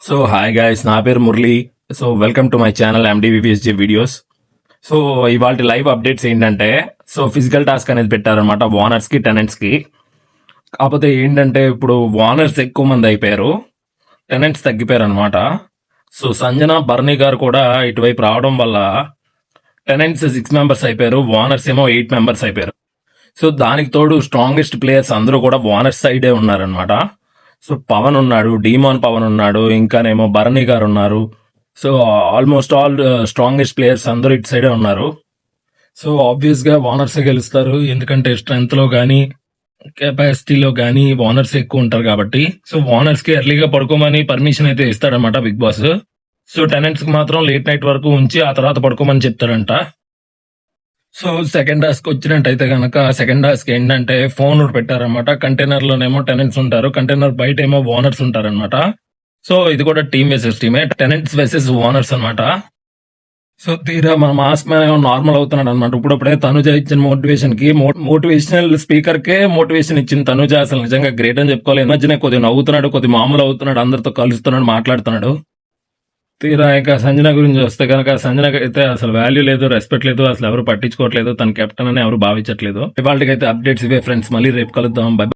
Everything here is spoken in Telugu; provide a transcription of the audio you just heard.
సో హాయ్ గైస్, నా పేరు Murali. So welcome to my channel MDVPSG videos. So ఇవాళ లైవ్ అప్డేట్స్ ఏంటంటే, సో ఫిజికల్ టాస్క్ అనేది పెట్టారనమాట ఓనర్స్ కి టెనెంట్స్ కి. కాకపోతే ఏంటంటే ఇప్పుడు ఓనర్స్ ఎక్కువ మంది అయిపోయారు, టెనెంట్స్ తగ్గిపోయారు అనమాట. సో సంజన బర్నీ గారు కూడా ఇటువైపు రావడం వల్ల టెనెంట్స్ 6 మెంబర్స్ అయిపోయారు, ఓనర్స్ ఏమో 8 మెంబర్స్ అయిపోయారు. సో దానికి తోడు స్ట్రాంగెస్ట్ ప్లేయర్స్ అందరూ కూడా ఓనర్స్ సైడే ఉన్నారనమాట. సో పవన్ ఉన్నాడు, డీమాన్ పవన్ ఉన్నాడు, ఇంకానేమో భరణి గారు ఉన్నారు. So almost all strongest players అందరూ ఇటు సైడే ఉన్నారు. సో ఆబ్వియస్ గా ఓనర్స్ గెలుస్తారు, ఎందుకంటే స్ట్రెంత్ లో గానీ కెపాసిటీలో గానీ ఓనర్స్ ఎక్కువ ఉంటారు కాబట్టి. సో ఓనర్స్ కి ఎర్లీగా పడుకోమని పర్మిషన్ అయితే ఇస్తాడనమాట బిగ్ బాస్. సో టెనెంట్స్ కి మాత్రం లేట్ నైట్ వరకు ఉంచి ఆ తర్వాత పడుకోమని చెప్తాడంట. సో సెకండ్ టాస్క్ వచ్చినట్టయితే కనుక సెకండ్ టాస్క్ ఏంటంటే ఫోన్ పెట్టారనమాట. కంటైనర్ లోనేమో టెనెంట్స్ ఉంటారు, కంటైనర్ బయట ఏమో ఓనర్స్ ఉంటారనమాట. సో ఇది కూడా టీమ్ వెసెస్ టీమే, టెనెంట్స్ వెసెస్ ఓనర్స్ అనమాట. సో తీరా మన మాస్ మ్యాన్ నార్మల్ అవుతున్నాడు అనమాట. ఇప్పుడప్పుడే తనుజ ఇచ్చిన మోటివేషన్ కి మోటివేషనల్ స్పీకర్ కే మోటివేషన్ ఇచ్చింది తనుజ. అసలు నిజంగా గ్రేట్ అని చెప్పుకోవాలి. ఈ మధ్యనే కొద్దిగా నవ్వుతున్నాడు, కొద్దిగా మామూలు అవుతున్నాడు, అందరితో కలుస్తున్నాడు, మాట్లాడుతున్నాడు. తీరా ఇంకా సంజన గురించి వస్తే కనుక సంజనకి అయితే అసలు వాల్యూ లేదు, రెస్పెక్ట్ లేదు, అసలు ఎవరు పట్టించుకోవట్లేదు, తన కెప్టెన్ అని ఎవరు భావించట్లేదు. ఇవాళకైతే అప్డేట్స్ ఇవే ఫ్రెండ్స్, మళ్ళీ రేపు కలుద్దాం. బై.